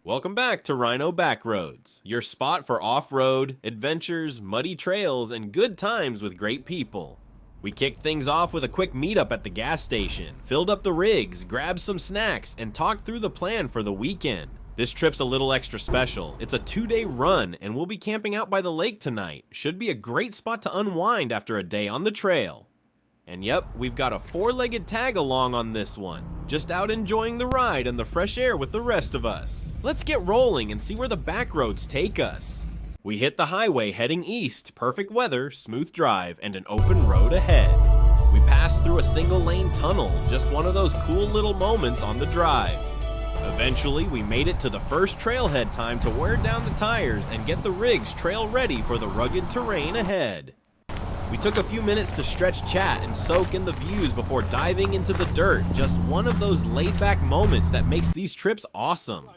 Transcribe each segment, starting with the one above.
Welcome back to Rhino Backroads, your spot for off-road, adventures, muddy trails, and good times with great people. We kicked things off with a quick meetup at the gas station, filled up the rigs, grabbed some snacks, and talked through the plan for the weekend. This trip's a little extra special. It's a 2-day run, and we'll be camping out by the lake tonight. Should be a great spot to unwind after a day on the trail. And yep, we've got a 4-legged tag along on this one, just out enjoying the ride and the fresh air with the rest of us. Let's get rolling and see where the back roads take us. We hit the highway heading east, perfect weather, smooth drive, and an open road ahead. We passed through a single-lane tunnel, just one of those cool little moments on the drive. Eventually, we made it to the first trailhead time to wear down the tires and get the rigs trail ready for the rugged terrain ahead. We took a few minutes to stretch chat and soak in the views before diving into the dirt, just one of those laid-back moments that makes these trips awesome.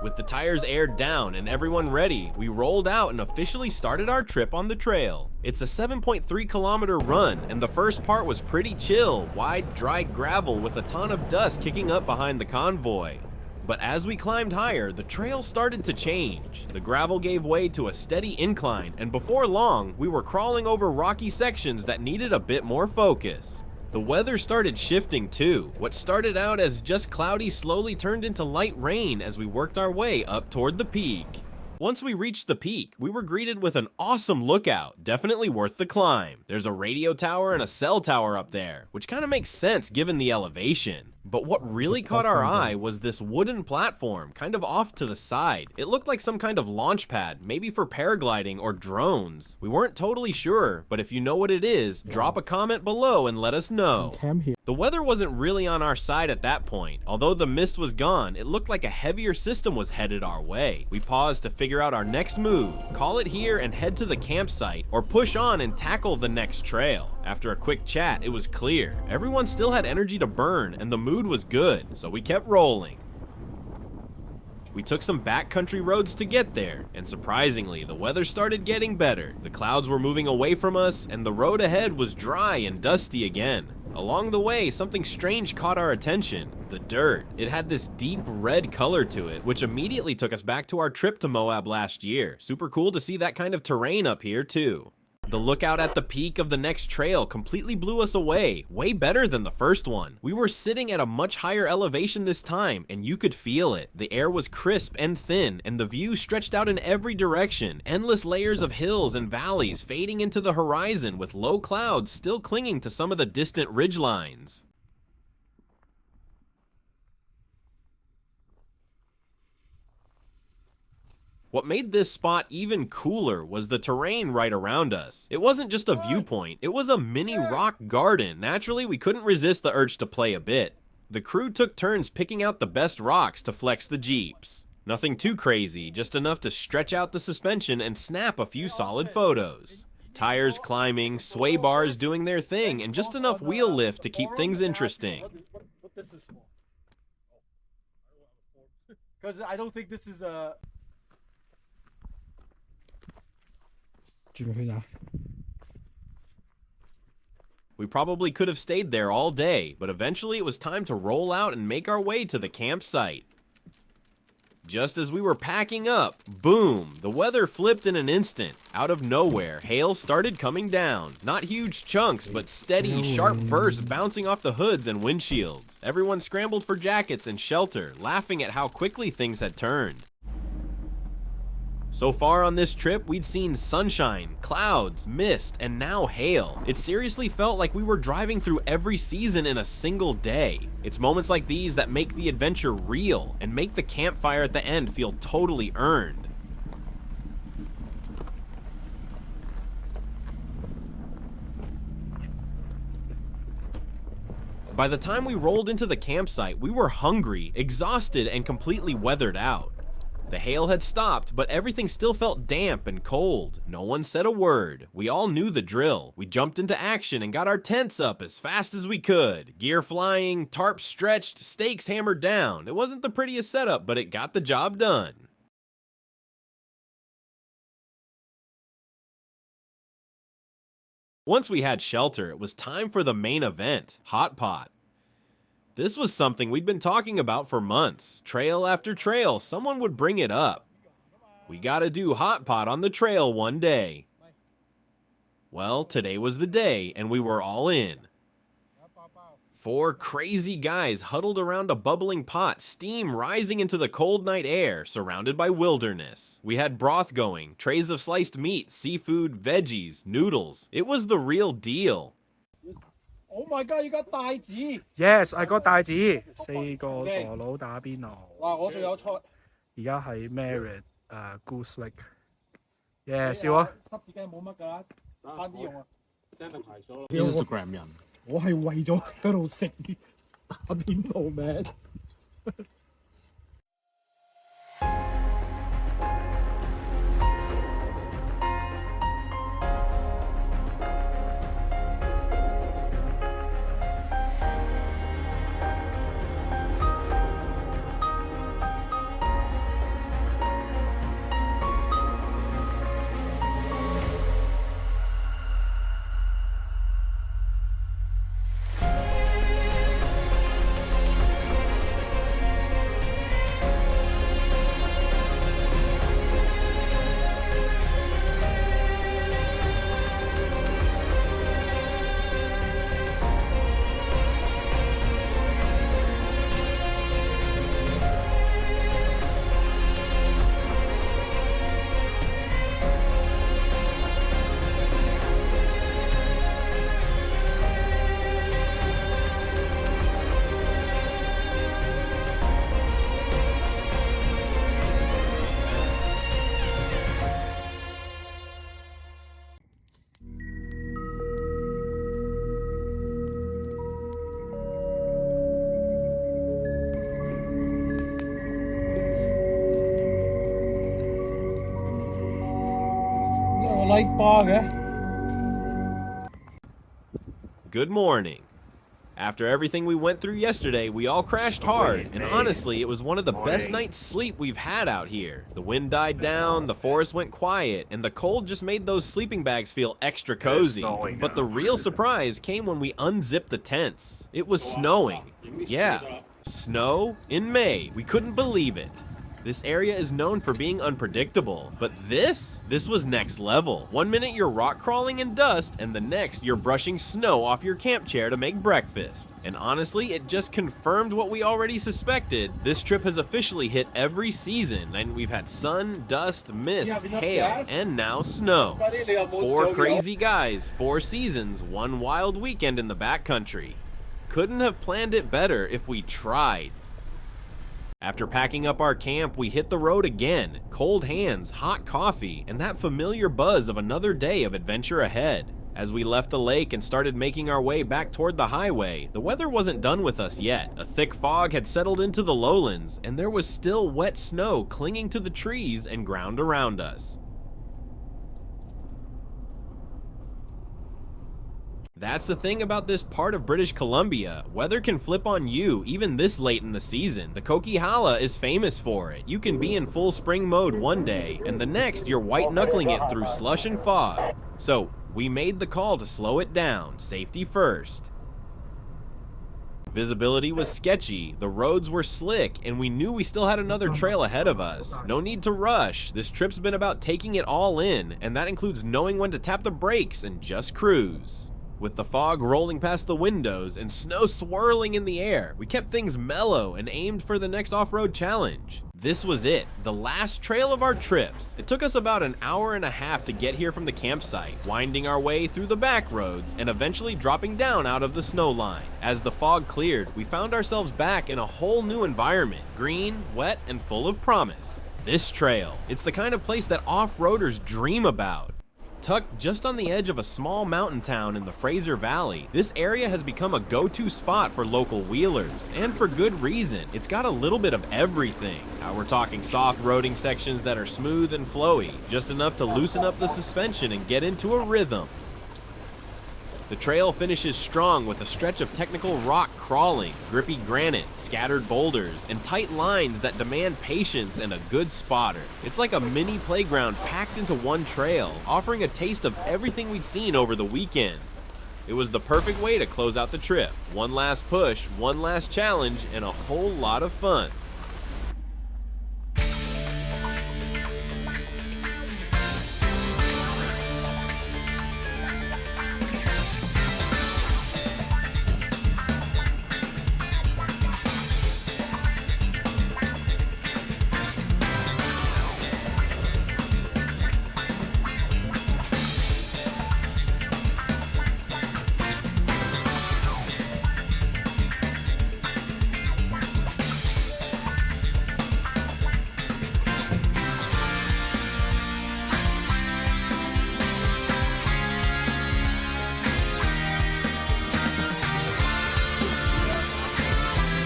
With the tires aired down and everyone ready, we rolled out and officially started our trip on the trail. It's a 7.3-kilometer run, and the first part was pretty chill, wide, dry gravel with a ton of dust kicking up behind the convoy. But as we climbed higher, the trail started to change. The gravel gave way to a steady incline, and before long, we were crawling over rocky sections that needed a bit more focus. The weather started shifting too. What started out as just cloudy slowly turned into light rain as we worked our way up toward the peak. Once we reached the peak, we were greeted with an awesome lookout, definitely worth the climb. There's a radio tower and a cell tower up there, which kind of makes sense given the elevation. But what really caught our eye was this wooden platform, kind of off to the side. It looked like some kind of launch pad, maybe for paragliding or drones. We weren't totally sure, but if you know what it is, drop a comment below and let us know. The weather wasn't really on our side at that point. Although the mist was gone, it looked like a heavier system was headed our way. We paused to figure out our next move, call it here and head to the campsite, or push on and tackle the next trail. After a quick chat, it was clear. Everyone still had energy to burn, and the mood was good, so we kept rolling. We took some backcountry roads to get there, and surprisingly, the weather started getting better. The clouds were moving away from us, and the road ahead was dry and dusty again. Along the way, something strange caught our attention. The dirt. It had this deep red color to it, which immediately took us back to our trip to Moab last year. Super cool to see that kind of terrain up here too. The lookout at the peak of the next trail completely blew us away, way better than the first one. We were sitting at a much higher elevation this time, and you could feel it. The air was crisp and thin, and the view stretched out in every direction, endless layers of hills and valleys fading into the horizon with low clouds still clinging to some of the distant ridgelines. What made this spot even cooler was the terrain right around us. It wasn't just a viewpoint, it was a mini rock garden. Naturally, we couldn't resist the urge to play a bit. The crew took turns picking out the best rocks to flex the Jeeps. Nothing too crazy, just enough to stretch out the suspension and snap a few solid photos. Tires climbing, sway bars doing their thing, and just enough wheel lift to keep things interesting. What this is for? Because I don't think this is a... We probably could have stayed there all day, but eventually it was time to roll out and make our way to the campsite. Just as we were packing up, boom, the weather flipped in an instant. Out of nowhere, hail started coming down. Not huge chunks, but steady, sharp bursts bouncing off the hoods and windshields. Everyone scrambled for jackets and shelter, laughing at how quickly things had turned. So far on this trip, we'd seen sunshine, clouds, mist, and now hail. It seriously felt like we were driving through every season in a single day. It's moments like these that make the adventure real and make the campfire at the end feel totally earned. By the time we rolled into the campsite, we were hungry, exhausted, and completely weathered out. The hail had stopped, but everything still felt damp and cold. No one said a word. We all knew the drill. We jumped into action and got our tents up as fast as we could. Gear flying, tarps stretched, stakes hammered down. It wasn't the prettiest setup, but it got the job done. Once we had shelter, it was time for the main event, hotpot. This was something we'd been talking about for months. Trail after trail, someone would bring it up. We gotta do hotpot on the trail one day. Well, today was the day, and we were all in. 4 crazy guys huddled around a bubbling pot, steam rising into the cold night air, surrounded by wilderness. We had broth going, trays of sliced meat, seafood, veggies, noodles. It was the real deal. Oh my god, you got 帶子。Yes, I got 帶子，4個傻佬打邊爐。嗱，我仲有菜。而家係 Merritt Goose Lake。Yeah， 笑啊！濕紙巾冇乜㗎啦，慳啲用啊。Instagram 人，我係為咗喺度食打邊爐咩？Light bar 嘅。Good morning. After everything we went through yesterday, we all crashed hard, and honestly, it was one of the best night's sleep we've had out here. The wind died down, the forest went quiet, and the cold just made those sleeping bags feel extra cozy. But the real surprise came when we unzipped the tents. It was snowing. Yeah, snow in May. We couldn't believe it. This area is known for being unpredictable, but this was next level. One minute you're rock crawling in dust, and the next you're brushing snow off your camp chair to make breakfast. And honestly, it just confirmed what we already suspected. This trip has officially hit every season, and we've had sun, dust, mist, hail, and now snow. 4 crazy guys, 4 seasons, 1 wild weekend in the backcountry. Couldn't have planned it better if we tried. After packing up our camp, we hit the road again. Cold hands, hot coffee, and that familiar buzz of another day of adventure ahead. As we left the lake and started making our way back toward the highway, the weather wasn't done with us yet. A thick fog had settled into the lowlands, and there was still wet snow clinging to the trees and ground around us. That's the thing about this part of British Columbia. Weather can flip on you even this late in the season. The Coquihalla is famous for it. You can be in full spring mode one day, and the next you're white knuckling it through slush and fog. So we made the call to slow it down, safety first. Visibility was sketchy, the roads were slick, and we knew we still had another trail ahead of us. No need to rush. This trip's been about taking it all in, and that includes knowing when to tap the brakes and just cruise. With the fog rolling past the windows and snow swirling in the air, we kept things mellow and aimed for the next off-road challenge. This was it, the last trail of our trips. It took us about an hour and a half to get here from the campsite, winding our way through the back roads and eventually dropping down out of the snow line. As the fog cleared, we found ourselves back in a whole new environment, green, wet, and full of promise. This trail, it's the kind of place that off-roaders dream about. Tucked just on the edge of a small mountain town in the Fraser Valley, this area has become a go-to spot for local wheelers, and for good reason. It's got a little bit of everything. Now we're talking soft roading sections that are smooth and flowy, just enough to loosen up the suspension and get into a rhythm. The trail finishes strong with a stretch of technical rock crawling, grippy granite, scattered boulders, and tight lines that demand patience and a good spotter. It's like a mini playground packed into one trail, offering a taste of everything we'd seen over the weekend. It was the perfect way to close out the trip. One last push, one last challenge, and a whole lot of fun.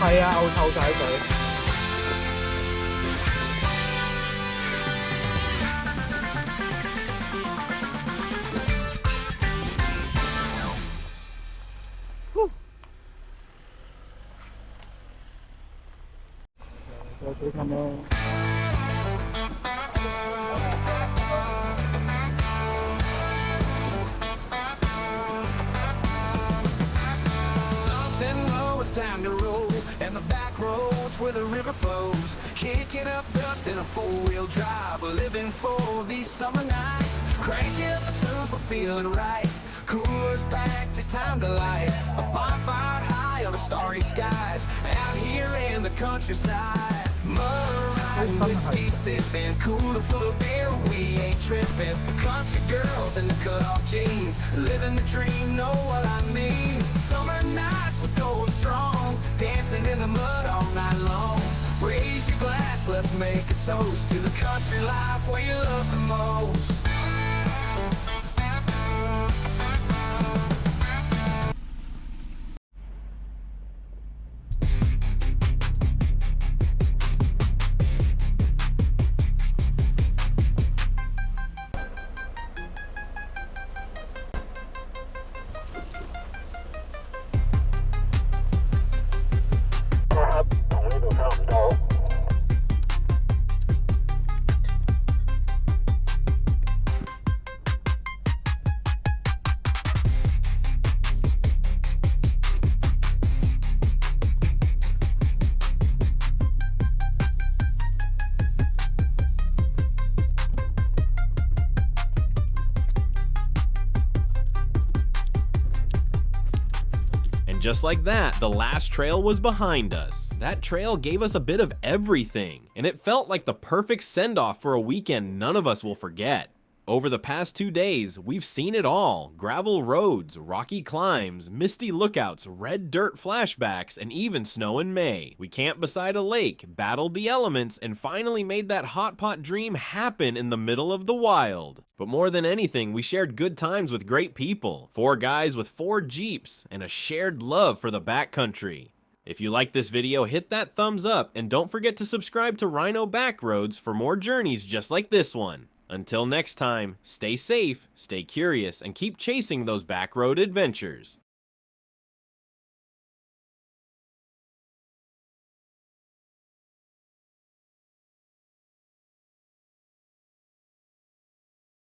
係啊，漚臭晒水。個水氹咯。Time to roll, and the back roads where the river flows, kicking up dust in a four-wheel drive. We're living for these summer nights, cranking up the tunes, we're feeling right. Coolers packed, it's time to light a bonfire high on the starry skies, out here in the countryside. Mud riding, whiskey sipping, cooler full of beer, we ain't tripping. Country girls in the cut-off jeans, living the dream, know what I mean. Summer nights we're going strong, dancing in the mud all night long. Raise your glass, let's make a toast to the country life where you love the most. Just like that, the last trail was behind us. That trail gave us a bit of everything, and it felt like the perfect send-off for a weekend none of us will forget. Over the past 2 days, we've seen it all. Gravel roads, rocky climbs, misty lookouts, red dirt flashbacks, and even snow in May. We camped beside a lake, battled the elements, and finally made that hotpot dream happen in the middle of the wild. But more than anything, we shared good times with great people. 4 guys with 4 Jeeps, and a shared love for the backcountry. If you like this video, hit that thumbs up, and don't forget to subscribe to Rhino Backroads for more journeys just like this one. Until next time, stay safe, stay curious, and keep chasing those backroad adventures.